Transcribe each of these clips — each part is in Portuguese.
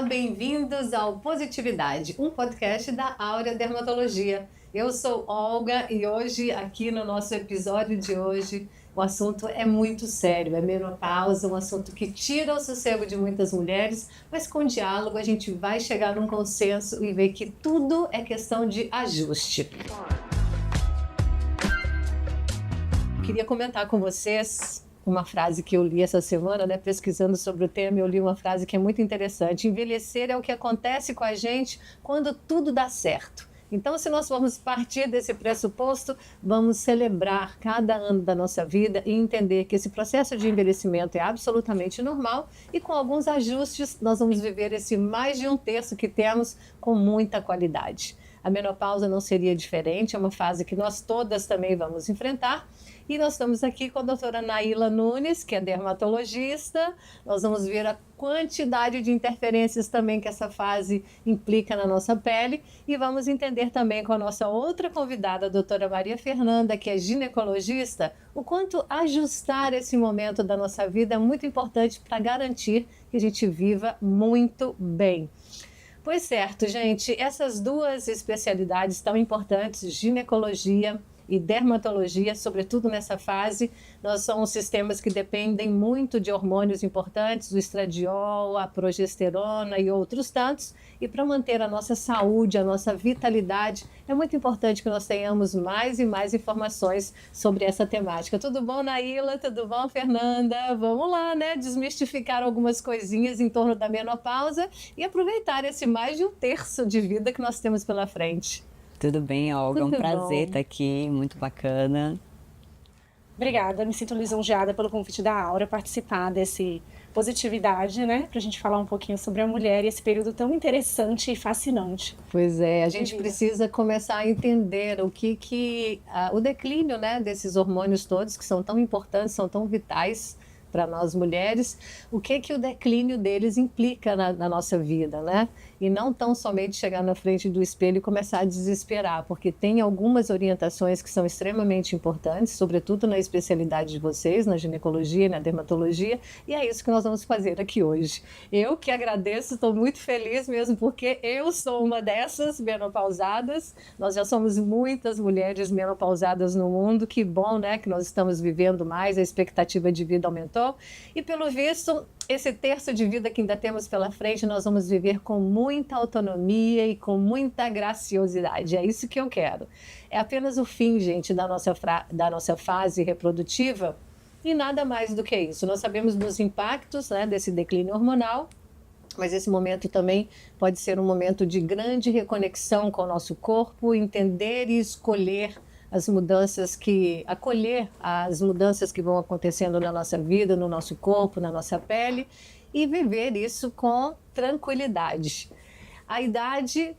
Olá, bem-vindos ao Positividade, um podcast da Áurea Dermatologia. Eu sou Olga e hoje, aqui no nosso episódio de hoje, o assunto é muito sério, é menopausa, um assunto que tira o sossego de muitas mulheres, mas com diálogo a gente vai chegar num consenso e ver que tudo é questão de ajuste. Queria comentar com vocês uma frase que eu li essa semana, pesquisando sobre o tema. Eu li uma frase que é muito interessante: envelhecer é o que acontece com a gente quando tudo dá certo. Então, se nós formos partir desse pressuposto, vamos celebrar cada ano da nossa vida e entender que esse processo de envelhecimento é absolutamente normal e com alguns ajustes nós vamos viver esse mais de um terço que temos com muita qualidade. A menopausa não seria diferente, é uma fase que nós todas também vamos enfrentar. E nós estamos aqui com a doutora Naila Nunes, que é dermatologista. Nós vamos ver a quantidade de interferências também que essa fase implica na nossa pele. E vamos entender também com a nossa outra convidada, a doutora Maria Fernanda, que é ginecologista, o quanto ajustar esse momento da nossa vida é muito importante para garantir que a gente viva muito bem. Pois certo, gente, essas duas especialidades tão importantes, ginecologia e dermatologia, sobretudo nessa fase, nós somos sistemas que dependem muito de hormônios importantes, o estradiol, a progesterona e outros tantos, e para manter a nossa saúde, a nossa vitalidade, é muito importante que nós tenhamos mais e mais informações sobre essa temática. Tudo bom, Naila? Tudo bom, Fernanda? Vamos lá, desmistificar algumas coisinhas em torno da menopausa e aproveitar esse mais de um terço de vida que nós temos pela frente. Tudo bem, Olga? Tudo um prazer bom. estar aqui, muito bacana. Obrigada, me sinto lisonjeada pelo convite da Áurea participar desse Positividade, para a gente falar um pouquinho sobre a mulher e esse período tão interessante e fascinante. Pois é, a gente precisa começar a entender o o declínio, desses hormônios todos que são tão importantes, são tão vitais para nós mulheres, o que o declínio deles implica na nossa vida, E não tão somente chegar na frente do espelho e começar a desesperar, porque tem algumas orientações que são extremamente importantes, sobretudo na especialidade de vocês, na ginecologia e na dermatologia, e é isso que nós vamos fazer aqui hoje. Eu que agradeço, estou muito feliz mesmo, porque eu sou uma dessas menopausadas, nós já somos muitas mulheres menopausadas no mundo, que bom, que nós estamos vivendo mais, a expectativa de vida aumentou, e pelo visto, esse terço de vida que ainda temos pela frente, nós vamos viver com muita autonomia e com muita graciosidade. É isso que eu quero. É apenas o fim, gente, da nossa fase reprodutiva e nada mais do que isso. Nós sabemos dos impactos desse declínio hormonal, mas esse momento também pode ser um momento de grande reconexão com o nosso corpo, entender e escolher acolher as mudanças que vão acontecendo na nossa vida, no nosso corpo, na nossa pele e viver isso com tranquilidade. A idade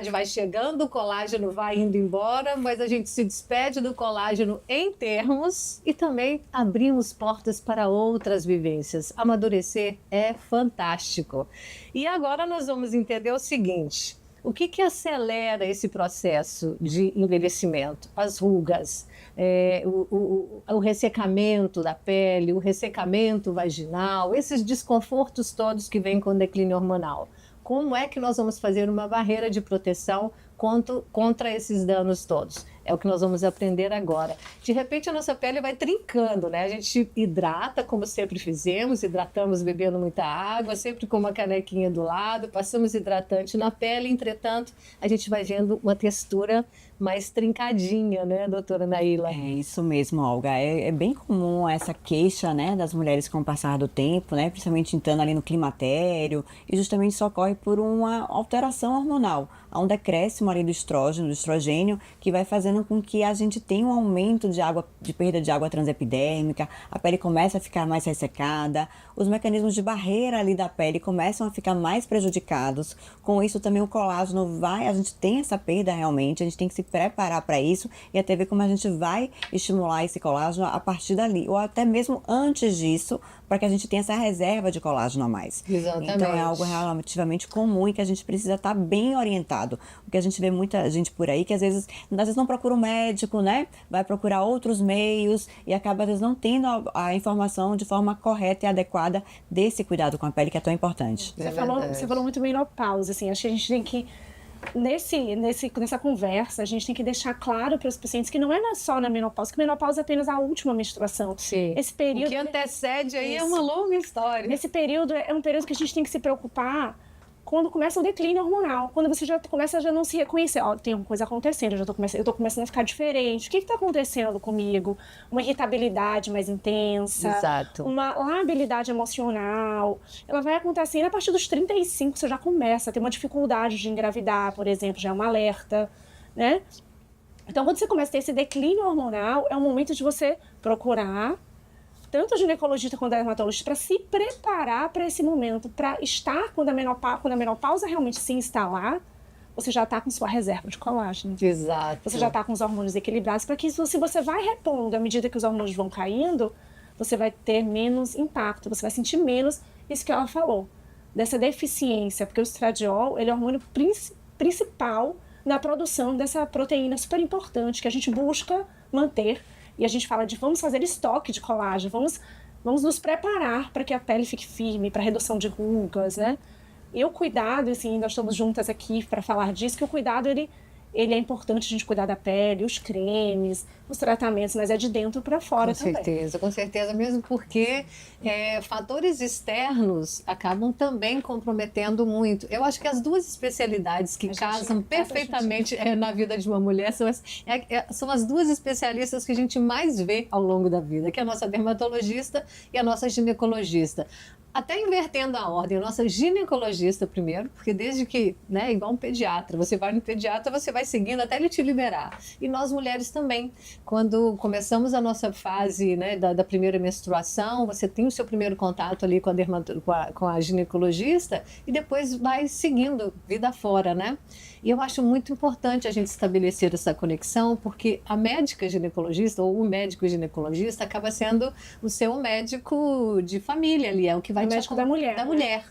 vai chegando, o colágeno vai indo embora, mas a gente se despede do colágeno em termos e também abrimos portas para outras vivências. Amadurecer é fantástico. E agora nós vamos entender o seguinte: o que acelera esse processo de envelhecimento? As rugas, o ressecamento da pele, o ressecamento vaginal, esses desconfortos todos que vêm com o declínio hormonal. Como é que nós vamos fazer uma barreira de proteção contra esses danos todos? É o que nós vamos aprender agora. De repente a nossa pele vai trincando, A gente hidrata como sempre fizemos, hidratamos bebendo muita água, sempre com uma canequinha do lado, passamos hidratante na pele, entretanto a gente vai vendo uma textura mais trincadinha, doutora Naila? É isso mesmo, Olga. É bem comum essa queixa, das mulheres com o passar do tempo, principalmente entrando ali no climatério, e justamente isso ocorre por uma alteração hormonal. Há um decréscimo ali do estrógeno, do estrogênio, que vai fazendo com que a gente tenha um aumento de perda de água transepidérmica, a pele começa a ficar mais ressecada, os mecanismos de barreira ali da pele começam a ficar mais prejudicados. Com isso também o colágeno a gente tem essa perda realmente, a gente tem que se preparar para isso e até ver como a gente vai estimular esse colágeno a partir dali, ou até mesmo antes disso, para que a gente tenha essa reserva de colágeno a mais. Exatamente. Então é algo relativamente comum e que a gente precisa estar bem orientado. Porque a gente vê muita gente por aí que às vezes não procura um médico, né? Vai procurar outros meios e acaba às vezes não tendo a informação de forma correta e adequada desse cuidado com a pele que é tão importante. Você falou muito menopausa, assim, acho que a gente tem que nessa conversa, a gente tem que deixar claro para os pacientes que não é só na menopausa, que menopausa é apenas a última menstruação. Sim. Esse período, o que antecede aí é uma longa história. Esse período é um período que a gente tem que se preocupar quando começa o declínio hormonal, quando você já começa a já não se reconhecer. Ó, tem uma coisa acontecendo, eu tô começando a ficar diferente. O que está acontecendo comigo? Uma irritabilidade mais intensa. Exato. Uma labilidade emocional. Ela vai acontecendo a partir dos 35, você já começa a ter uma dificuldade de engravidar, por exemplo, já é um alerta, né? Então, quando você começa a ter esse declínio hormonal, é o momento de você procurar tanto o ginecologista quanto a dermatologista para se preparar para esse momento, para estar quando a menopausa realmente se instalar, você já está com sua reserva de colágeno. Exato. Você já está com os hormônios equilibrados, para que se você vai repondo à medida que os hormônios vão caindo, você vai ter menos impacto, você vai sentir menos isso que ela falou, dessa deficiência, porque o estradiol, ele é o hormônio principal na produção dessa proteína super importante que a gente busca manter. E a gente fala de vamos fazer estoque de colágeno, vamos nos preparar para que a pele fique firme, para redução de rugas, né? E o cuidado, assim, nós estamos juntas aqui para falar disso, que o cuidado, ele é importante a gente cuidar da pele, os cremes, os tratamentos, mas é de dentro para fora também. Com certeza, mesmo porque fatores externos acabam também comprometendo muito. Eu acho que as duas especialidades que casam perfeitamente na vida de uma mulher são as duas especialistas que a gente mais vê ao longo da vida, que é a nossa dermatologista e a nossa ginecologista. Até invertendo a ordem, a nossa ginecologista primeiro, porque desde que, né, igual um pediatra, você vai no pediatra, você vai seguindo até ele te liberar. E nós mulheres também, quando começamos a nossa fase, né, da primeira menstruação, você tem o seu primeiro contato ali com a ginecologista e depois vai seguindo vida fora, né? E eu acho muito importante a gente estabelecer essa conexão, porque a médica ginecologista ou o médico ginecologista acaba sendo o seu médico de família ali, é o que vai o médico da mulher. Da mulher,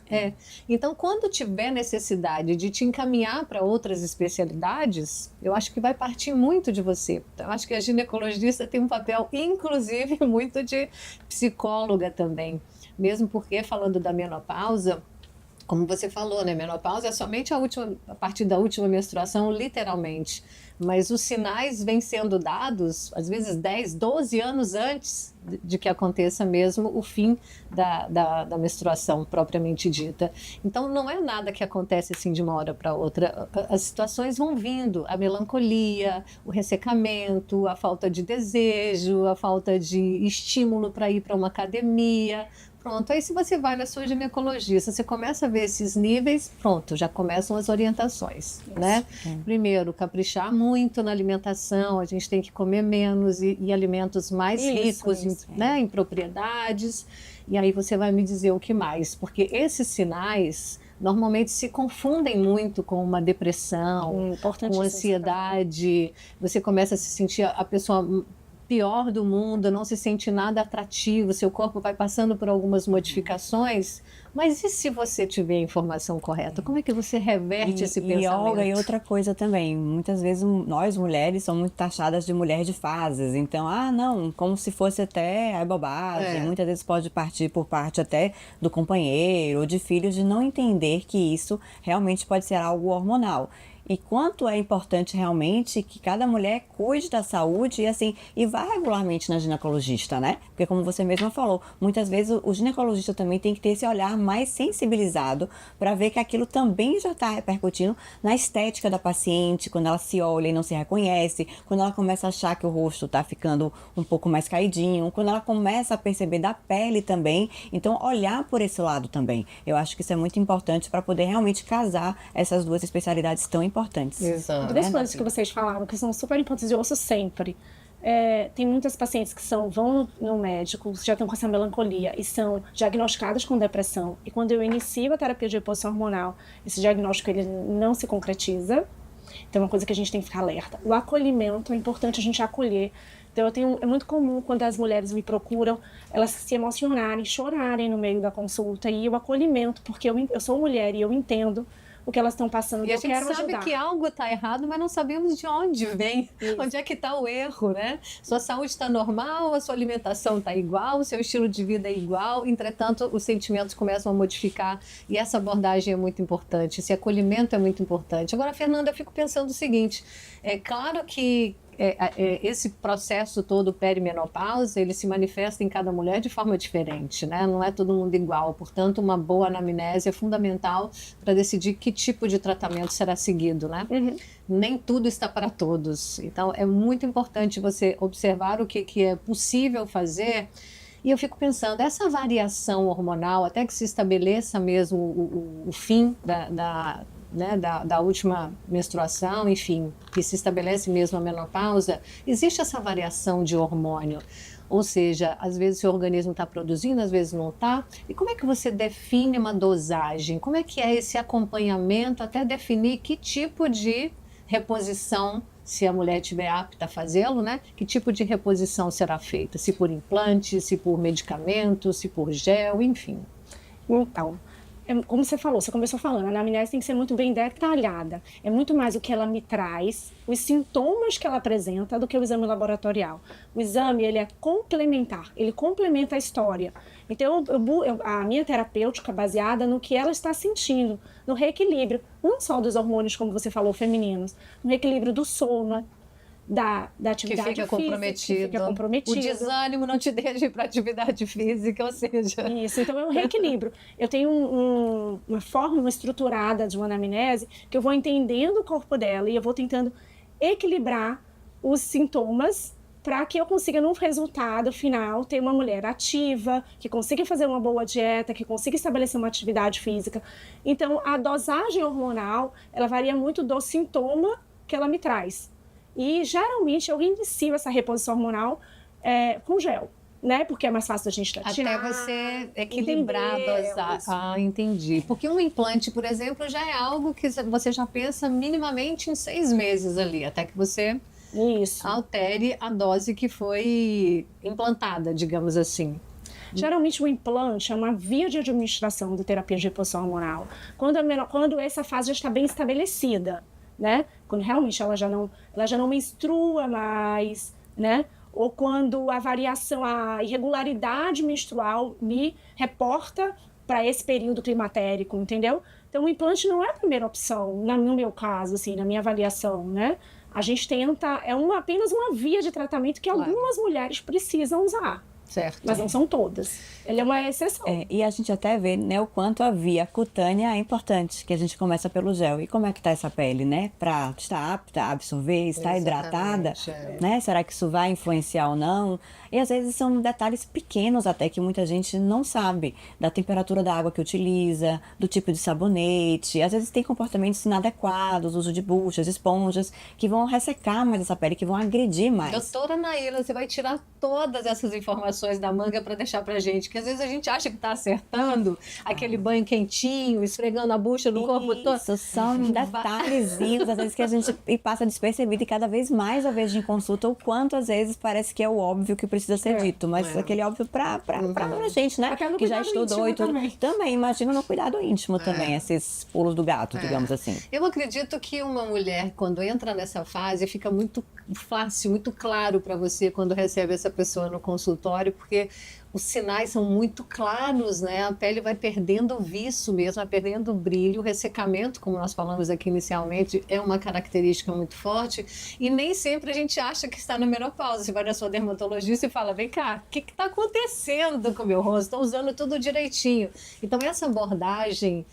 Então, quando tiver necessidade de te encaminhar para outras especialidades, eu acho que vai partir muito de você. Então, eu acho que a ginecologista tem um papel, inclusive, muito de psicóloga também. Mesmo porque, falando da menopausa, como você falou, né? Menopausa é somente a partir da última menstruação, literalmente. Mas os sinais vêm sendo dados, às vezes 10, 12 anos antes de que aconteça mesmo o fim da menstruação propriamente dita. Então, não é nada que acontece assim de uma hora para outra. As situações vão vindo, a melancolia, o ressecamento, a falta de desejo, a falta de estímulo para ir para uma academia. Pronto, aí se você vai na sua ginecologista, você começa a ver esses níveis, pronto, já começam as orientações, né? Primeiro, caprichar muito na alimentação, a gente tem que comer menos e alimentos mais ricos né, em propriedades. E aí você vai me dizer o que mais, porque esses sinais normalmente se confundem muito com uma depressão, com ansiedade, você começa a se sentir a pessoa pior do mundo, não se sente nada atrativo, seu corpo vai passando por algumas modificações, mas e se você tiver a informação correta? Como é que você reverte esse pensamento? E Olga, e outra coisa também, muitas vezes nós mulheres somos muito taxadas de mulher de fases, então, não, como se fosse até bobagem, muitas vezes pode partir por parte até do companheiro ou de filhos, de não entender que isso realmente pode ser algo hormonal. E quanto é importante realmente que cada mulher cuide da saúde e vá regularmente na ginecologista, né? Porque como você mesma falou, muitas vezes o ginecologista também tem que ter esse olhar mais sensibilizado para ver que aquilo também já está repercutindo na estética da paciente, quando ela se olha e não se reconhece, quando ela começa a achar que o rosto está ficando um pouco mais caidinho, quando ela começa a perceber da pele também. Então, olhar por esse lado também. Eu acho que isso é muito importante para poder realmente casar essas duas especialidades tão importantes. Exato. Desses pontos que vocês falaram, que são super importantes, eu ouço sempre. Tem muitas pacientes que vão no médico, já estão com essa melancolia e são diagnosticadas com depressão. E quando eu inicio a terapia de reposição hormonal, esse diagnóstico ele não se concretiza. Então é uma coisa que a gente tem que ficar alerta. O acolhimento, é importante a gente acolher Então, é muito comum quando as mulheres me procuram, elas se emocionarem, chorarem no meio da consulta e o acolhimento, porque eu sou mulher e eu entendo o que elas estão passando e eu a gente quero sabe ajudar. que algo está errado, mas não sabemos de onde vem, Isso. onde é que está o erro, né? Sua saúde está normal, a sua alimentação está igual, o seu estilo de vida é igual, entretanto, os sentimentos começam a modificar e essa abordagem é muito importante, esse acolhimento é muito importante. Agora, Fernanda, eu fico pensando o seguinte, é claro que esse processo todo perimenopausa, ele se manifesta em cada mulher de forma diferente, né? Não é todo mundo igual, portanto, uma boa anamnese é fundamental para decidir que tipo de tratamento será seguido, né? Uhum. Nem tudo está para todos, então é muito importante você observar o que é possível fazer. E eu fico pensando, essa variação hormonal, até que se estabeleça mesmo o fim da última menstruação, enfim, que se estabelece mesmo a menopausa, existe essa variação de hormônio. Ou seja, às vezes o seu organismo está produzindo, às vezes não está. E como é que você define uma dosagem? Como é que é esse acompanhamento até definir que tipo de reposição, se a mulher estiver apta a fazê-lo, né? Que tipo de reposição será feita? Se por implante, se por medicamento, se por gel, enfim. Então, como você falou, você começou falando, a anamnese tem que ser muito bem detalhada. É muito mais o que ela me traz, os sintomas que ela apresenta, do que o exame laboratorial. O exame, ele é complementar, ele complementa a história. Então, a minha terapêutica é baseada no que ela está sentindo, no reequilíbrio, não só dos hormônios, como você falou, femininos, no reequilíbrio do sono, da atividade que fica física, comprometido. que fica comprometido. O desânimo não te deixa ir para atividade física, ou seja... Isso, então é um reequilíbrio. Eu tenho uma forma estruturada de uma anamnese que eu vou entendendo o corpo dela e eu vou tentando equilibrar os sintomas para que eu consiga, no resultado final, ter uma mulher ativa, que consiga fazer uma boa dieta, que consiga estabelecer uma atividade física. Então, a dosagem hormonal, ela varia muito do sintoma que ela me traz. E, geralmente, eu inicio essa reposição hormonal com gel, né? Porque é mais fácil da gente tirar. Até você equilibrar a dosagem. Ah, entendi. Porque um implante, por exemplo, já é algo que você já pensa minimamente em 6 meses ali, até que você altere a dose que foi implantada, digamos assim. Geralmente o implante é uma via de administração de terapia de reposição hormonal. Quando essa fase já está bem estabelecida, né? Quando realmente ela já não menstrua mais, né? Ou quando a variação, a irregularidade menstrual me reporta para esse período climatérico, entendeu? Então o implante não é a primeira opção, no meu caso, assim, na minha avaliação, né? A gente tenta, apenas uma via de tratamento que algumas mulheres precisam usar. Certo. Mas não são todas. Ele é uma exceção. E a gente até vê, né, o quanto a via cutânea é importante, que a gente começa pelo gel. E como é que tá essa pele, né? Para estar apta a absorver, estar hidratada, né? Será que isso vai influenciar ou não? E às vezes são detalhes pequenos até que muita gente não sabe. Da temperatura da água que utiliza, do tipo de sabonete. Às vezes tem comportamentos inadequados, uso de buchas, esponjas, que vão ressecar mais essa pele, que vão agredir mais. Doutora Naila, você vai tirar todas essas informações da manga para deixar pra gente, que às vezes a gente acha que tá acertando aquele banho quentinho, esfregando a bucha no corpo todo. Isso, são detalhezinhos, às vezes que a gente passa despercebido e cada vez mais eu vejo em consulta o quanto às vezes parece que é o óbvio que precisa ser dito, mas aquele óbvio pra gente, né? Que já estudou e tudo. Também, imagina no cuidado íntimo também, esses pulos do gato, digamos assim. Eu acredito que uma mulher, quando entra nessa fase, fica muito fácil, muito claro para você quando recebe essa pessoa no consultório, porque os sinais são muito claros, né? A pele vai perdendo o viço mesmo, vai perdendo o brilho, o ressecamento, como nós falamos aqui inicialmente, é uma característica muito forte e nem sempre a gente acha que está na menopausa. Você vai na sua dermatologista e fala, vem cá, o que está acontecendo com o meu rosto? Estou usando tudo direitinho. Então essa abordagem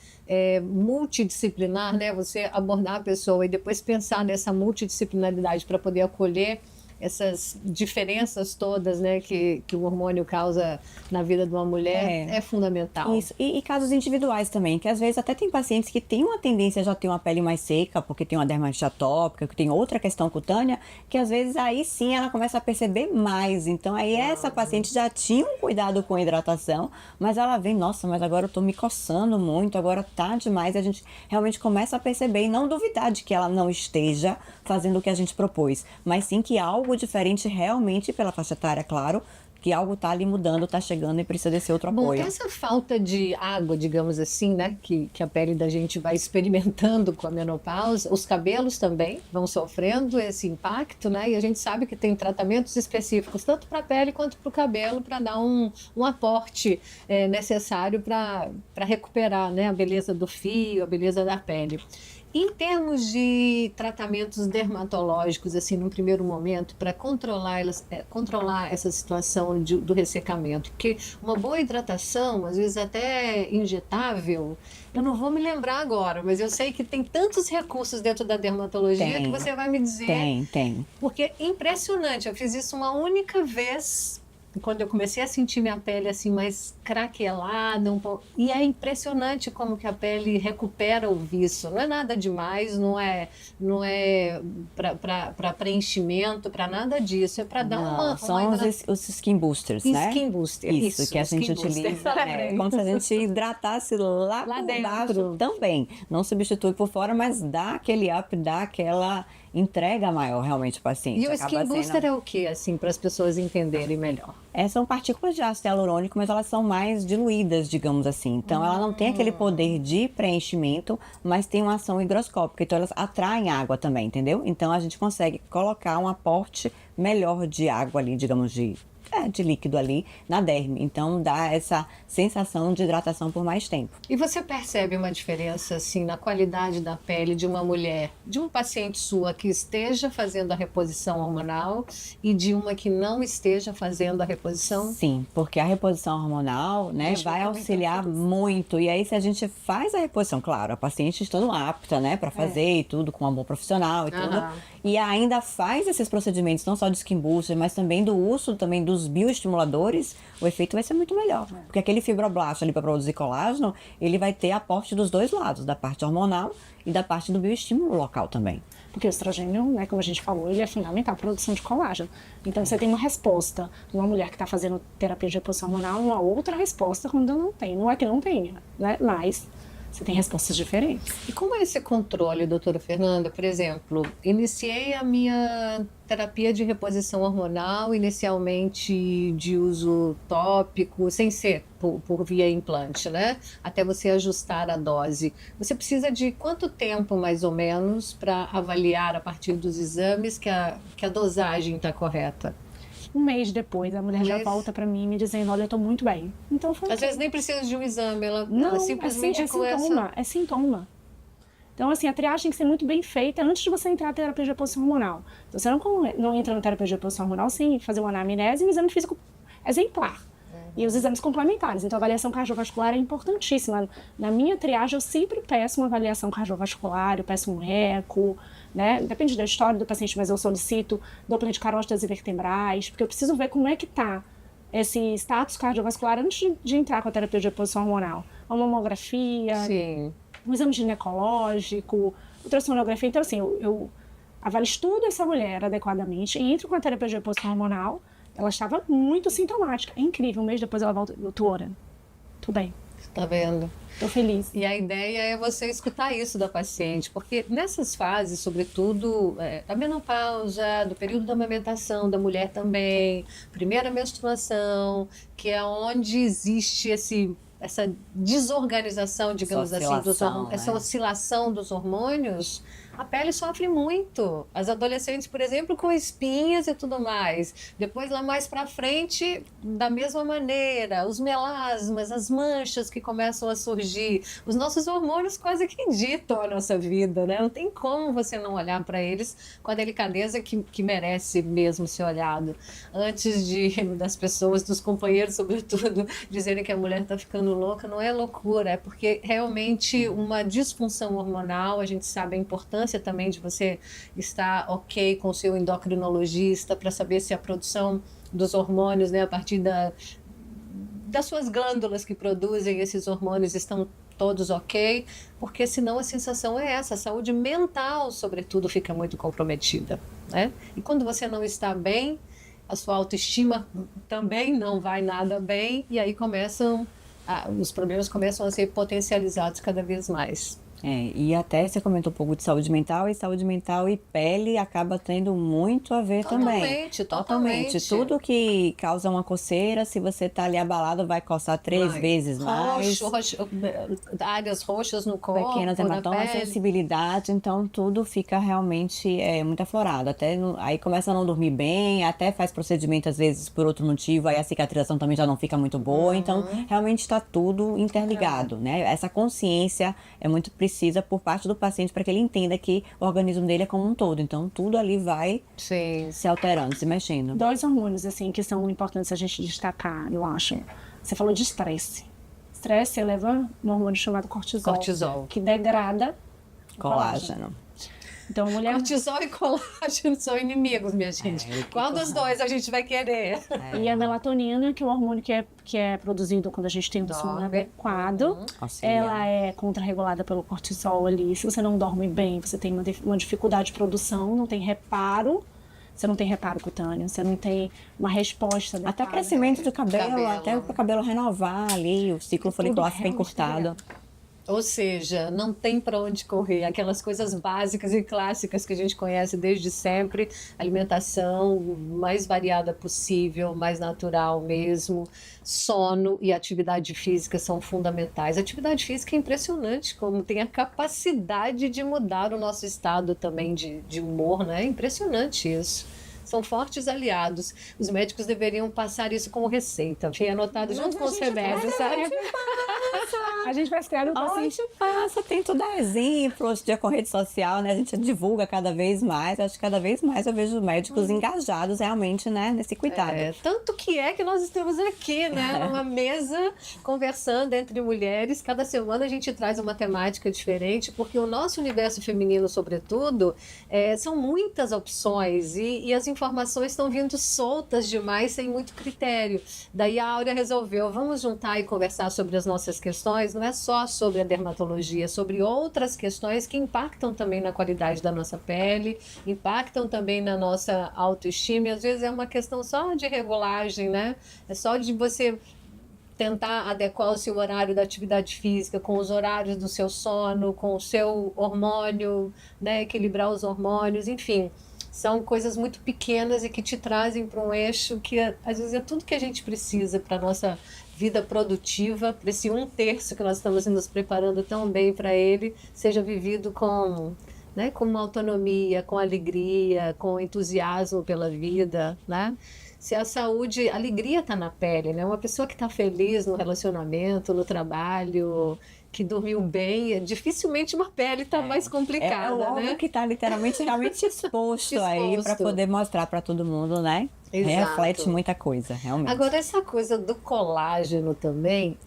multidisciplinar, né? Você abordar a pessoa e depois pensar nessa multidisciplinaridade para poder acolher essas diferenças todas, né, que o hormônio causa na vida de uma mulher é fundamental. Isso, e casos individuais também, que às vezes até tem pacientes que têm uma tendência a já ter uma pele mais seca, porque tem uma dermatite atópica, que tem outra questão cutânea, que às vezes aí sim ela começa a perceber mais. Então aí essa paciente já tinha um cuidado com a hidratação, mas ela vem, nossa, mas agora eu tô me coçando muito, agora tá demais, e a gente realmente começa a perceber e não duvidar de que ela não esteja fazendo o que a gente propôs, mas sim que algo algo diferente realmente pela faixa etária, claro, que algo está ali mudando, está chegando e precisa desse outro Bom, apoio. essa falta de água, digamos assim, né, que a pele da gente vai experimentando com a menopausa, os cabelos também vão sofrendo esse impacto, né, e a gente sabe que tem tratamentos específicos, tanto para a pele quanto para o cabelo, para dar um aporte necessário para recuperar, né, a beleza do fio, a beleza da pele. Em termos de tratamentos dermatológicos, assim, num primeiro momento, para controlar essa situação do ressecamento, porque uma boa hidratação, às vezes até injetável, eu não vou me lembrar agora, mas eu sei que tem tantos recursos dentro da dermatologia que você vai me dizer. Tem. Porque é impressionante, eu fiz isso uma única vez, quando eu comecei a sentir minha pele assim mais craquelada, um pouco, e é impressionante como que a pele recupera o viço. Não é nada demais, não é para preenchimento, para nada disso, é para dar são os skin boosters, né? Skin booster, isso que a gente utiliza, como se a gente hidratasse lá por dentro baixo também. Não substitui por fora, mas dá aquele up, dá aquela entrega maior realmente ao paciente. E o skin booster é o que, assim, para as pessoas entenderem melhor? São partículas de ácido hialurônico, mas elas são mais diluídas, digamos assim. Então, ela não tem aquele poder de preenchimento, mas tem uma ação higroscópica. Então, elas atraem água também, entendeu? Então, a gente consegue colocar um aporte melhor de água ali, digamos, de líquido ali na derme. Então, dá essa sensação de hidratação por mais tempo. E você percebe uma diferença, assim, na qualidade da pele de uma mulher, de um paciente sua que esteja fazendo a reposição hormonal e de uma que não esteja fazendo a reposição? Sim, porque a reposição hormonal, né, vai auxiliar muito. E aí, se a gente faz a reposição, claro, a paciente estando apta, né, para fazer e tudo, com um bom profissional e tudo, e ainda faz esses procedimentos, não só de skin booster, mas também do uso também dos bioestimuladores, o efeito vai ser muito melhor. Porque aquele fibroblasto ali para produzir colágeno, ele vai ter aporte dos dois lados, da parte hormonal e da parte do bioestímulo local também. Porque o estrogênio, né, como a gente falou, ele é fundamental para a produção de colágeno. Então, você tem uma resposta de uma mulher que está fazendo terapia de reposição hormonal, uma outra resposta quando não tem. Não é que não tenha, né, mas você tem respostas diferentes. E como é esse controle, doutora Fernanda? Por exemplo, iniciei a minha terapia de reposição hormonal, inicialmente de uso tópico, sem ser por via implante, né? Até você ajustar a dose. Você precisa de quanto tempo, mais ou menos, para avaliar a partir dos exames que a dosagem está correta? Um mês depois, a mulher já volta para mim me dizendo, olha, eu tô muito bem. Então, às vezes nem precisa de um exame, ela simplesmente é sintoma. Então, assim, a triagem tem que ser muito bem feita antes de você entrar na terapia de reposição hormonal. Então, você não entra na terapia de reposição hormonal sem fazer uma anamnese e um exame físico exemplar. E os exames complementares. Então, a avaliação cardiovascular é importantíssima. Na minha triagem, eu sempre peço uma avaliação cardiovascular, eu peço um eco, né? Depende da história do paciente, mas eu solicito Doppler de carótidas e vertebrais, porque eu preciso ver como é que está esse status cardiovascular antes de entrar com a terapia de reposição hormonal. Uma mamografia, um exame ginecológico, ultrassonografia. Então, assim, eu estudo essa mulher adequadamente, entro com a terapia de reposição hormonal. Ela estava muito sintomática. É incrível. Um mês depois ela volta, doutora, tudo bem. Tá vendo? Tô feliz. E a ideia é você escutar isso da paciente, porque nessas fases, sobretudo da menopausa, do período da amamentação da mulher também, primeira menstruação, que é onde existe essa desorganização, digamos assim, essa oscilação dos hormônios, a pele sofre muito. As adolescentes, por exemplo, com espinhas e tudo mais. Depois, lá mais para frente, da mesma maneira, os melasmas, as manchas que começam a surgir. Os nossos hormônios quase que ditam a nossa vida, né? Não tem como você não olhar para eles com a delicadeza que merece mesmo ser olhado. Antes das pessoas, dos companheiros, sobretudo, dizerem que a mulher está ficando louca, não é loucura, é porque realmente uma disfunção hormonal, a gente sabe a importância também de você estar ok com o seu endocrinologista para saber se a produção dos hormônios, né, a partir das suas glândulas que produzem esses hormônios estão todos ok, porque senão a sensação é essa, a saúde mental, sobretudo, fica muito comprometida, né? E quando você não está bem, a sua autoestima também não vai nada bem, e aí os problemas começam a ser potencializados cada vez mais. E até você comentou um pouco de saúde mental, e saúde mental e pele acaba tendo muito a ver também. Totalmente. Tudo que causa uma coceira, se você tá ali abalado, vai coçar 3 vezes mais. Áreas roxas no corpo, Pequenos hematomas, sensibilidade, então tudo fica realmente muito aflorado. Aí começa a não dormir bem, até faz procedimento às vezes por outro motivo, aí a cicatrização também já não fica muito boa, então realmente está tudo interligado, né? Essa consciência é muito precisa por parte do paciente para que ele entenda que o organismo dele é como um todo, então tudo ali vai se alterando, se mexendo. 2 hormônios, assim, que são importantes a gente destacar, eu acho. Você falou de estresse. Estresse eleva um hormônio chamado cortisol. Que degrada colágeno. Então, mulher... Cortisol e colágeno são inimigos, minha gente. Qual dos dois a gente vai querer? E a melatonina, que é o hormônio que é produzido quando a gente tem um sono adequado, ela é contrarregulada pelo cortisol ali. Se você não dorme bem, você tem uma dificuldade de produção, não tem reparo. Você não tem reparo cutâneo, você não tem uma resposta adequada. Até crescimento do cabelo, até para o cabelo renovar ali, o ciclo folicular fica encurtado. Ou seja, não tem para onde correr. Aquelas coisas básicas e clássicas que a gente conhece desde sempre. Alimentação mais variada possível, mais natural mesmo. Sono e atividade física são fundamentais. A atividade física é impressionante, como tem a capacidade de mudar o nosso estado também de humor, né? É impressionante isso. São fortes aliados. Os médicos deveriam passar isso como receita, bem anotado junto com os remédios, sabe? A gente vai escrever no paciente. Passa, tem tudo exemplos com rede social, né? A gente divulga cada vez mais. Acho que cada vez mais eu vejo médicos engajados realmente, né, nesse cuidado. Tanto que nós estamos aqui, né? Numa mesa conversando entre mulheres. Cada semana a gente traz uma temática diferente, porque o nosso universo feminino, sobretudo, são muitas opções e as informações estão vindo soltas demais, sem muito critério. Daí a Áurea resolveu, vamos juntar e conversar sobre as nossas questões. Não é só sobre a dermatologia, é sobre outras questões que impactam também na qualidade da nossa pele, impactam também na nossa autoestima, e às vezes é uma questão só de regulagem, né? É só de você tentar adequar o seu horário da atividade física com os horários do seu sono, com o seu hormônio, né? Equilibrar os hormônios, enfim. São coisas muito pequenas e que te trazem para um eixo que, às vezes, é tudo que a gente precisa para a nossa vida produtiva, para esse 1/3 que nós estamos nos preparando tão bem para ele, seja vivido com uma autonomia, com alegria, com entusiasmo pela vida, né? Se a saúde, a alegria está na pele, né? Uma pessoa que está feliz no relacionamento, no trabalho, que dormiu bem, dificilmente uma pele está mais complicada, é o órgão que está literalmente realmente exposto aí para poder mostrar para todo mundo, né? Exato. Reflete muita coisa, realmente. Agora, essa coisa do colágeno também,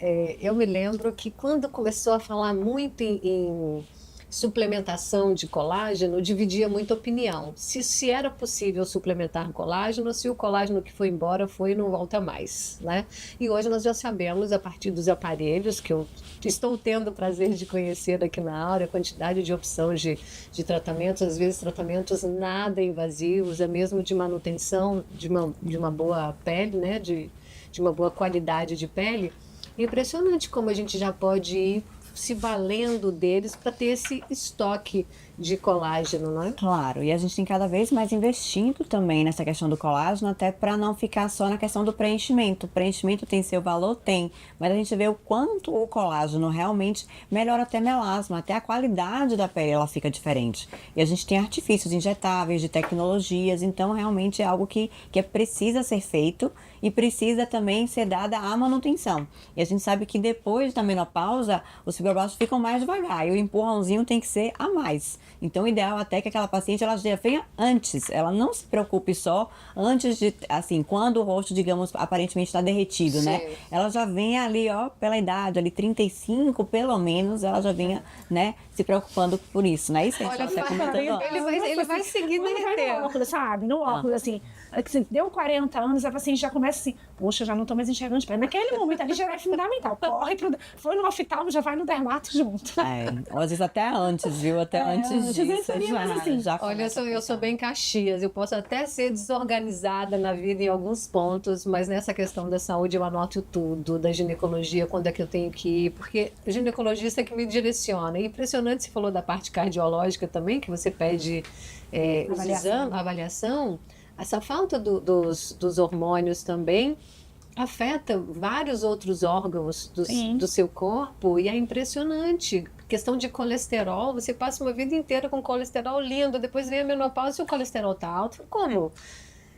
eu me lembro que quando começou a falar muito em suplementação de colágeno, dividia muita opinião. Se era possível suplementar colágeno, se o colágeno que foi embora foi e não volta mais, né? E hoje nós já sabemos, a partir dos aparelhos, que eu estou tendo o prazer de conhecer aqui na Áurea, a quantidade de opções de tratamentos, às vezes tratamentos nada invasivos, é mesmo de manutenção de uma boa pele, né? De uma boa qualidade de pele. Impressionante como a gente já pode ir se valendo deles para ter esse estoque de colágeno, não é? Claro, e a gente tem cada vez mais investindo também nessa questão do colágeno, até para não ficar só na questão do preenchimento. O preenchimento tem seu valor? Tem, mas a gente vê o quanto o colágeno realmente melhora até melasma, até a qualidade da pele ela fica diferente. E a gente tem artifícios injetáveis, de tecnologias, então realmente é algo que precisa ser feito e precisa também ser dada a manutenção. E a gente sabe que depois da menopausa, os fibroblastos ficam mais devagar e o empurrãozinho tem que ser a mais. Então, o ideal até que aquela paciente ela já venha antes, ela não se preocupe só antes de, assim, quando o rosto, digamos, aparentemente está derretido, né? Ela já venha ali, ó, pela idade, ali 35 pelo menos, ela já venha, né, se preocupando por isso, né? Isso a gente tá comentando. Ele vai seguir derretendo. No óculos, sabe? No óculos, assim, deu 40 anos, a paciente já começa parece assim, poxa, já não tô mais enxergando de pele. Naquele momento ali já é fundamental. Foi no oftalmo, já vai no dermato junto. Ou às vezes até antes, viu? Até antes disso. Assim. Olha, eu sou bem Caxias. Eu posso até ser desorganizada na vida em alguns pontos, mas nessa questão da saúde eu anoto tudo, da ginecologia, quando é que eu tenho que ir, porque o ginecologista é que me direciona. E impressionante, você falou da parte cardiológica também, que você pede avaliação. Essa falta dos hormônios também afeta vários outros órgãos do seu corpo e é impressionante. Questão de colesterol, você passa uma vida inteira com colesterol lindo, depois vem a menopausa e o colesterol está alto. Como?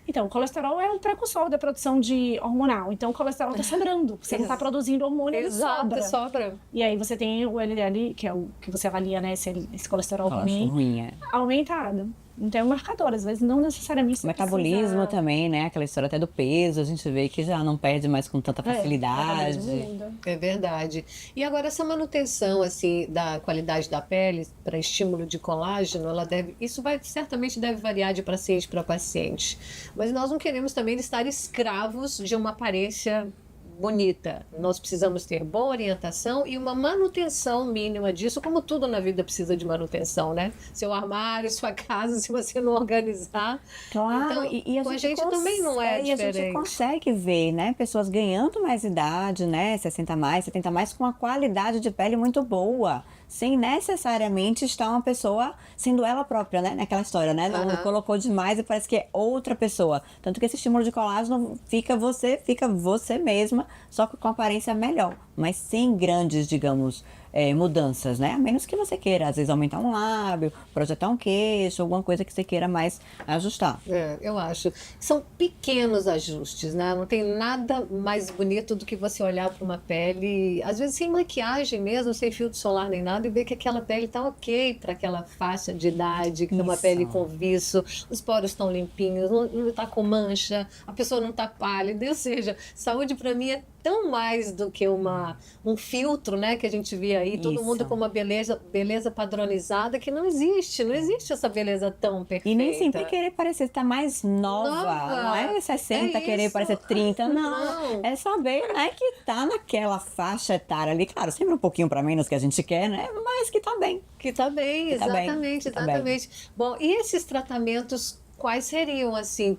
Então, o colesterol é um precursor da produção de hormonal. Então, o colesterol está sobrando. Você não está produzindo hormônio, ele sobra. E aí você tem o LDL, que é o que você avalia, né? Esse colesterol ruim aumentado. Então é um marcador, às vezes não necessariamente. O metabolismo também, né? Aquela história até do peso, a gente vê que já não perde mais com tanta facilidade. É verdade. E agora essa manutenção assim da qualidade da pele para estímulo de colágeno, isso certamente deve variar de paciente para paciente. Mas nós não queremos também estar escravos de uma aparência bonita. Nós precisamos ter boa orientação e uma manutenção mínima disso, como tudo na vida precisa de manutenção, né? Seu armário, sua casa, se você não organizar. Claro, então, e a gente também não é diferente. E a gente consegue ver, né? Pessoas ganhando mais idade, né? 60 mais, 70 mais, com uma qualidade de pele muito boa, sem necessariamente estar uma pessoa sendo ela própria, né? Naquela história, né? Não colocou demais e parece que é outra pessoa. Tanto que esse estímulo de colágeno fica você mesma, só que com aparência melhor, mas sem grandes, digamos, mudanças, né? A menos que você queira, às vezes, aumentar um lábio, projetar um queixo, alguma coisa que você queira mais ajustar. Eu acho. São pequenos ajustes, né? Não tem nada mais bonito do que você olhar para uma pele, às vezes sem maquiagem mesmo, sem filtro solar nem nada, e ver que aquela pele está ok para aquela faixa de idade, que tem uma pele com viço, os poros estão limpinhos, não está com mancha, a pessoa não está pálida, ou seja, saúde para mim é tão mais do que um filtro, né, que a gente vê aí, todo mundo com uma beleza padronizada que não existe essa beleza tão perfeita. E nem sempre querer parecer estar mais nova, não é 60 querer parecer 30, não. É saber, né, que tá naquela faixa etária ali, claro, sempre um pouquinho para menos que a gente quer, né, mas que tá bem. Que tá bem, exatamente. Bom, e esses tratamentos, quais seriam, assim,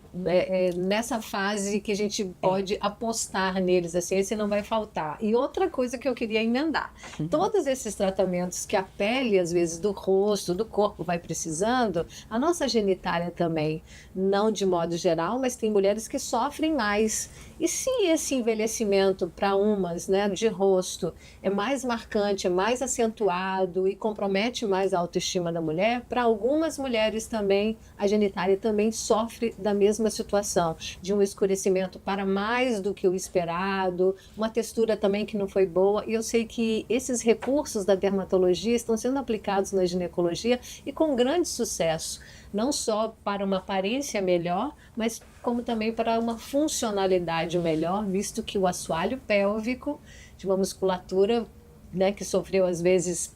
nessa fase que a gente pode apostar neles, assim, esse não vai faltar? E outra coisa que eu queria emendar, todos esses tratamentos que a pele, às vezes, do rosto, do corpo vai precisando, a nossa genitália também, não de modo geral, mas tem mulheres que sofrem mais. E se esse envelhecimento para umas, né, de rosto, é mais marcante, é mais acentuado e compromete mais a autoestima da mulher, para algumas mulheres também, a genitália também sofre da mesma situação, de um escurecimento para mais do que o esperado, uma textura também que não foi boa. E eu sei que esses recursos da dermatologia estão sendo aplicados na ginecologia e com grande sucesso, não só para uma aparência melhor, mas como também para uma funcionalidade melhor, visto que o assoalho pélvico de uma musculatura, né, que sofreu às vezes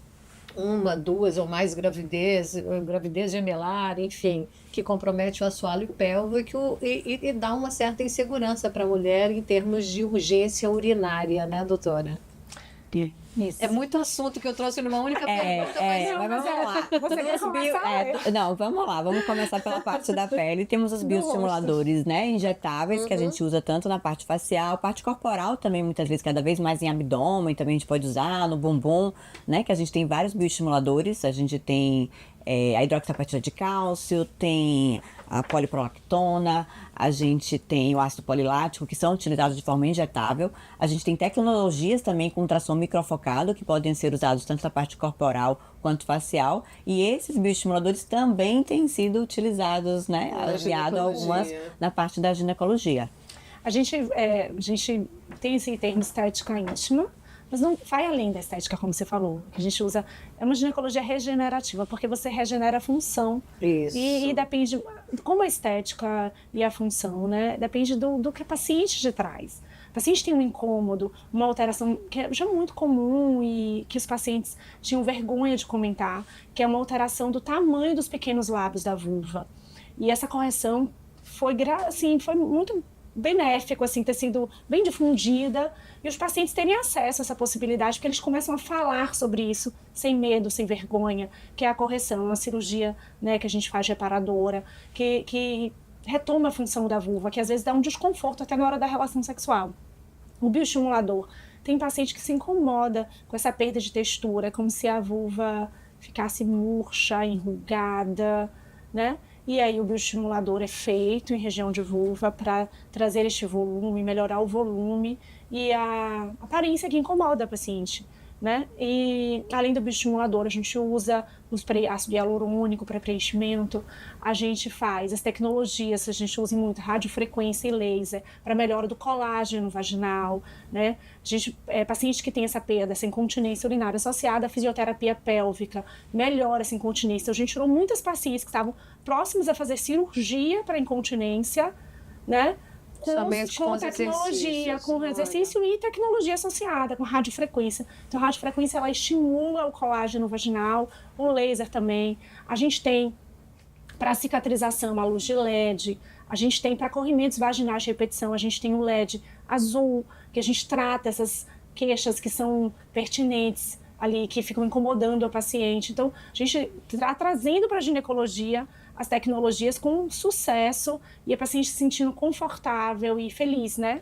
1, 2 ou mais gravidez gemelar, enfim, que compromete o assoalho pélvico e dá uma certa insegurança para a mulher em termos de urgência urinária, né, doutora? Isso. É muito assunto que eu trouxe numa única pergunta. Mas vamos lá. Você quer começar? Não, vamos lá. Vamos começar pela parte da pele. Temos os bioestimuladores, né, injetáveis, que a gente usa tanto na parte facial, parte corporal também, muitas vezes, cada vez mais em abdômen, também a gente pode usar no bumbum, né, que a gente tem vários bioestimuladores. A gente tem a hidroxiapatita de cálcio, tem a poliprolactona, a gente tem o ácido polilático, que são utilizados de forma injetável. A gente tem tecnologias também com ultrassom microfocado, que podem ser usados tanto na parte corporal quanto facial. E esses bioestimuladores também têm sido utilizados, né, aliado a algumas na parte da ginecologia. A gente tem esse termo estética íntima, mas não vai além da estética, como você falou. A gente usa, é uma ginecologia regenerativa, porque você regenera a função. Isso. E depende, como a estética e a função, né? Depende do que a paciente te traz. O paciente tem um incômodo, uma alteração que é já muito comum e que os pacientes tinham vergonha de comentar, que é uma alteração do tamanho dos pequenos lábios da vulva. E essa correção foi muito benéfico, assim, ter sido bem difundida e os pacientes terem acesso a essa possibilidade, porque eles começam a falar sobre isso sem medo, sem vergonha, que é a correção, a cirurgia, né, que a gente faz reparadora, que retoma a função da vulva, que às vezes dá um desconforto até na hora da relação sexual. O bioestimulador, tem paciente que se incomoda com essa perda de textura, como se a vulva ficasse murcha, enrugada, né? E aí o bioestimulador é feito em região de vulva para trazer este volume, melhorar o volume e a aparência que incomoda a paciente, né? E além do bioestimulador, a gente usa ácido hialurônico para preenchimento, a gente faz as tecnologias, a gente usa muito radiofrequência e laser para melhora do colágeno vaginal, né? A gente, paciente que tem essa perda, essa incontinência urinária associada à fisioterapia pélvica, melhora essa incontinência. A gente tirou muitas pacientes que estavam próximos a fazer cirurgia para incontinência, né? Com tecnologia, com exercício e tecnologia associada, com radiofrequência. Então, a radiofrequência, ela estimula o colágeno vaginal, o laser também. A gente tem para cicatrização a luz de LED, a gente tem para corrimentos vaginais de repetição, a gente tem o LED azul, que a gente trata essas queixas que são pertinentes ali, que ficam incomodando a paciente. Então, a gente está trazendo para a ginecologia as tecnologias com sucesso e a paciente se sentindo confortável e feliz, né?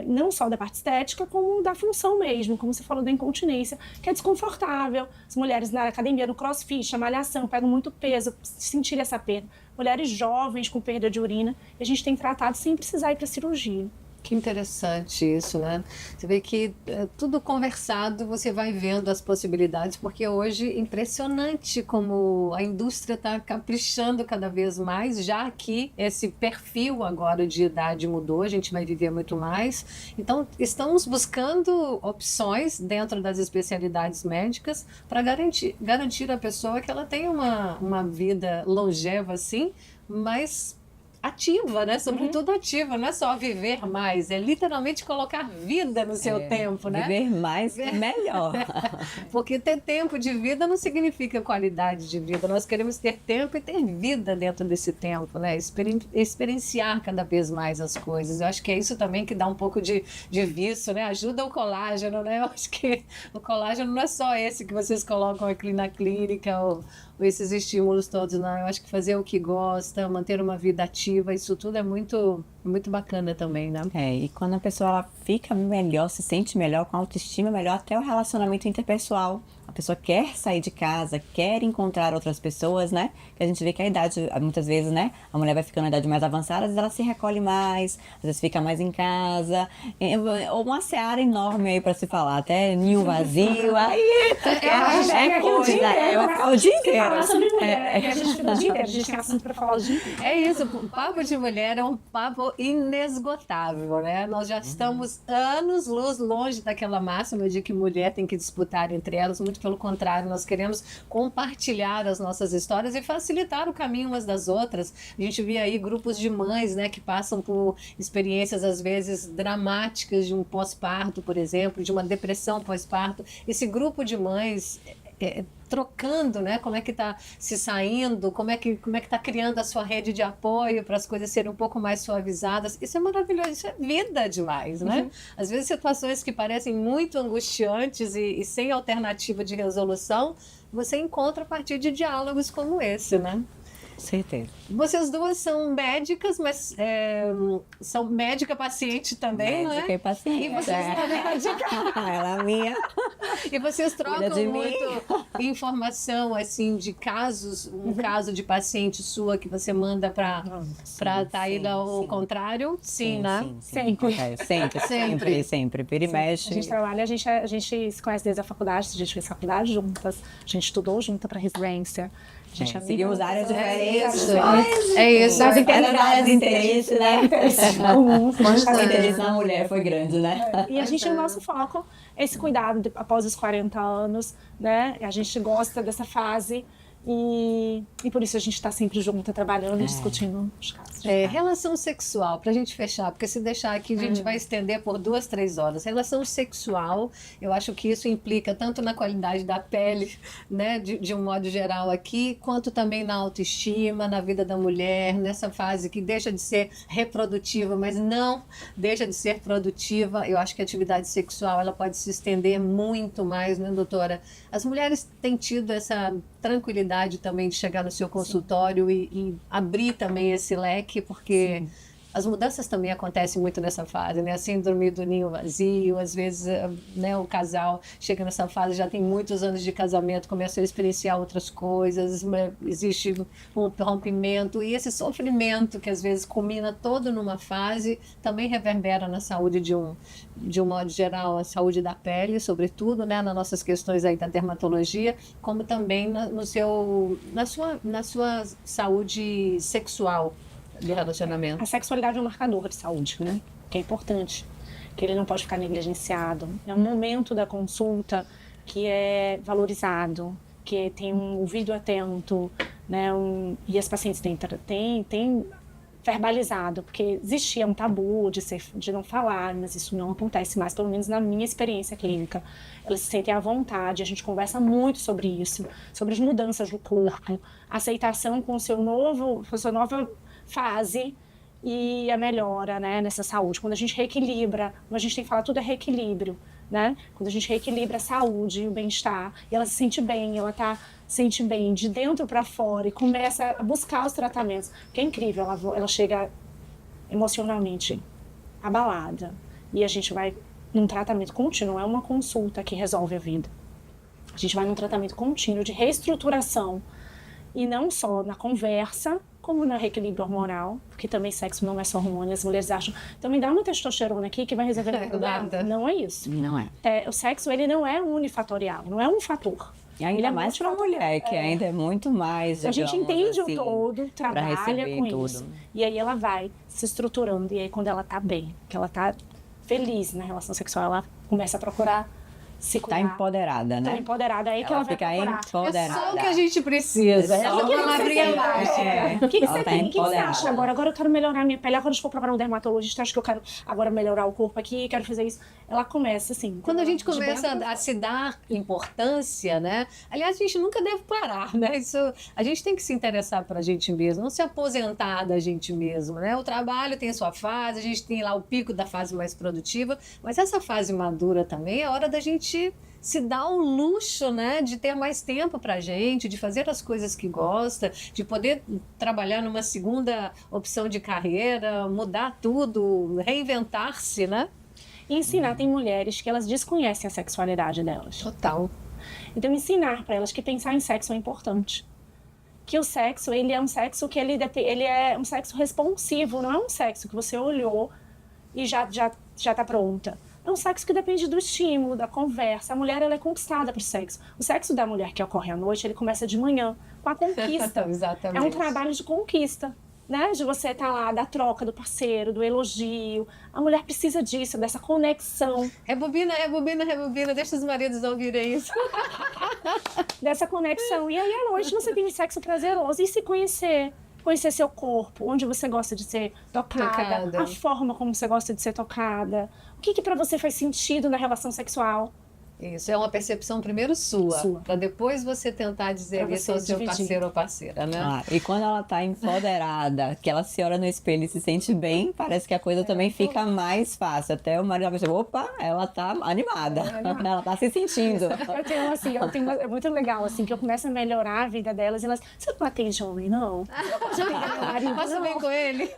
Não só da parte estética, como da função mesmo, como você falou da incontinência, que é desconfortável. As mulheres na academia, no crossfit, na malhação, pegam muito peso, sentir essa perda. Mulheres jovens com perda de urina, e a gente tem tratado sem precisar ir para cirurgia. Que interessante isso, né? Você vê que tudo conversado, você vai vendo as possibilidades, porque hoje é impressionante como a indústria está caprichando cada vez mais, já que esse perfil agora de idade mudou, a gente vai viver muito mais. Então, estamos buscando opções dentro das especialidades médicas para garantir à pessoa que ela tenha uma vida longeva, assim, mas ativa, né? Sobretudo ativa, não é só viver mais, é literalmente colocar vida no seu tempo, né? Viver mais é melhor. Porque ter tempo de vida não significa qualidade de vida, nós queremos ter tempo e ter vida dentro desse tempo, né? Experienciar cada vez mais as coisas. Eu acho que é isso também que dá um pouco de vício, né? Ajuda o colágeno, né? Eu acho que o colágeno não é só esse que vocês colocam aqui na clínica, ou esses estímulos todos, não. Eu acho que fazer o que gosta, manter uma vida ativa, isso tudo é muito, muito bacana também, né? E quando a pessoa ela fica melhor, se sente melhor, com autoestima melhor, até o relacionamento interpessoal. A pessoa quer sair de casa, quer encontrar outras pessoas, né? Que a gente vê que a idade, muitas vezes, né? A mulher vai ficando na idade mais avançada, às vezes ela se recolhe mais, às vezes fica mais em casa. Ou uma seara enorme aí pra se falar, até ninho vazio, aí é coisa, o dia inteiro. Falar sobre mulher, a gente fica o dia inteiro, a gente tem assunto pra falar o dia inteiro. É isso, o papo de mulher é um papo inesgotável, né? Nós já estamos anos-luz longe daquela máxima de que mulher tem que disputar entre elas, muito pelo contrário, nós queremos compartilhar as nossas histórias e facilitar o caminho umas das outras. A gente vê aí grupos de mães, né, que passam por experiências às vezes dramáticas de um pós-parto, por exemplo, de uma depressão pós-parto. Esse grupo de mães trocando, né? Como é que está se saindo, como é que está criando a sua rede de apoio para as coisas serem um pouco mais suavizadas. Isso é maravilhoso, isso é vida demais, né? Às vezes situações que parecem muito angustiantes e sem alternativa de resolução, você encontra a partir de diálogos como esse, né? Certeza. Vocês duas são médicas, mas são médica-paciente também, não é? Médica e paciente. E vocês ela é minha. E vocês trocam muito informação, assim, de casos, um caso de paciente sua que você manda para Taíla ao contrário? Sim, né? Sempre. Sempre. Vira e mexe. A gente trabalha, a gente se conhece desde a faculdade, a gente fez faculdade juntas, a gente estudou junto para residência. Seguimos áreas diferentes. É isso. Das áreas de interesse, né? O interesse na mulher foi grande, né? E a gente, o nosso foco é esse cuidado após os 40 anos, né? A gente gosta dessa fase E por isso a gente está sempre junto, trabalhando e discutindo os casos. Relação sexual, para a gente fechar, porque se deixar aqui a gente vai estender por 2, 3 horas. Relação sexual, eu acho que isso implica tanto na qualidade da pele, né, de um modo geral aqui, quanto também na autoestima, na vida da mulher, nessa fase que deixa de ser reprodutiva, mas não deixa de ser produtiva. Eu acho que a atividade sexual ela pode se estender muito mais, né, doutora? As mulheres têm tido essa tranquilidade também de chegar no seu consultório e abrir também esse leque, porque as mudanças também acontecem muito nessa fase, né? A síndrome do ninho vazio, às vezes, né, o casal chega nessa fase, já tem muitos anos de casamento, começa a experienciar outras coisas, existe um rompimento, e esse sofrimento que às vezes culmina todo numa fase, também reverbera na saúde de um modo geral, a saúde da pele, sobretudo, né, nas nossas questões aí da dermatologia, como também na sua saúde sexual do relacionamento. A sexualidade é um marcador de saúde, né? Que é importante, que ele não pode ficar negligenciado. É um momento da consulta que é valorizado, que tem um ouvido atento, né? E as pacientes têm verbalizado, porque existia um tabu de não falar, mas isso não acontece mais, pelo menos na minha experiência clínica. Elas se sentem à vontade, a gente conversa muito sobre isso, sobre as mudanças do corpo, aceitação com sua nova fase e a melhora, né, nessa saúde. Quando a gente reequilibra, como a gente tem que falar, tudo é reequilíbrio, né? Quando a gente reequilibra a saúde, o bem-estar, e ela se sente bem, sente bem de dentro para fora e começa a buscar os tratamentos. Que é incrível, ela chega emocionalmente abalada e a gente vai num tratamento contínuo, não é uma consulta que resolve a vida. A gente vai num tratamento contínuo de reestruturação e não só na conversa, como no reequilíbrio hormonal, porque também sexo não é só hormônio, as mulheres acham, então me dá uma testosterona aqui que vai resolver o problema. Não é isso. Não é. O sexo, ele não é unifatorial, não é um fator. E ainda mais para a mulher, que ainda é muito mais, a gente entende assim, o todo, trabalha com tudo. isso. E aí ela vai se estruturando, e aí quando ela tá bem, que ela tá feliz na relação sexual, ela começa a procurar se cuidar. Tá empoderada, né? Tá empoderada, aí que ela vai fica procurar. empoderada. É só o que a gente precisa. É só Essa palavrinha mágica. O que você tá tem? O que você empoderada. acha agora? Agora eu quero melhorar a minha pele. Agora eu vou procurar um dermatologista. Acho que eu quero agora melhorar o corpo aqui. Quero fazer isso. Ela começa assim. Quando a gente começa a se dar importância, né? Aliás, a gente nunca deve parar, né? Isso, a gente tem que se interessar para a gente mesmo, não se aposentar da gente mesmo, né? O trabalho tem a sua fase, a gente tem lá o pico da fase mais produtiva, mas essa fase madura também é hora da gente se dar o luxo, né, de ter mais tempo pra gente, de fazer as coisas que gosta, de poder trabalhar numa segunda opção de carreira, mudar tudo, reinventar-se, né? E ensinar, tem mulheres que elas desconhecem a sexualidade delas. Total. Então ensinar para elas que pensar em sexo é importante. Que o sexo, ele é um sexo que ele é um sexo responsivo, não é um sexo que você olhou e já tá pronta. É um sexo que depende do estímulo, da conversa. A mulher, ela é conquistada pro sexo. O sexo da mulher que ocorre à noite, ele começa de manhã, com a conquista. Exatamente. É um trabalho de conquista, né? De você estar lá, da troca do parceiro, do elogio. A mulher precisa disso, dessa conexão. Rebobina, deixa os maridos ouvirem isso. Dessa conexão. E aí, à noite, você tem sexo prazeroso e se conhecer. Conhecer seu corpo, onde você gosta de ser tocada, a forma como você gosta de ser tocada. O que para você faz sentido na relação sexual? Isso, é uma percepção primeiro sua. Para depois você tentar dizer isso ao seu parceiro ou parceira, né? E quando ela tá empoderada, que ela se olha no espelho e se sente bem, parece que a coisa também fica mais fácil. Até o marido vai pensar, opa, ela tá animada, ela tá se sentindo. É muito legal, assim, que eu começo a melhorar a vida delas e elas, você não atende homem, não? Passa bem com ele.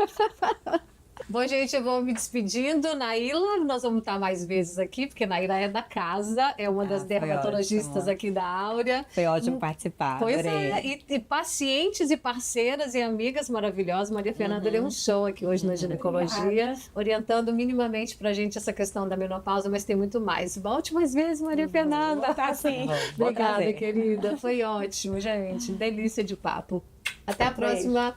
Bom, gente, eu vou me despedindo. Naila, nós vamos estar mais vezes aqui, porque Naila é da casa, é uma das dermatologistas aqui da Áurea. Foi ótimo participar, Pois adorei. e pacientes e parceiras e amigas maravilhosas. Maria Fernanda deu um show aqui hoje na ginecologia, orientando minimamente pra gente essa questão da menopausa, mas tem muito mais. Volte mais vezes, Maria Fernanda. Tá, sim. Obrigada, querida. Foi ótimo, gente. Delícia de papo. Até a próxima.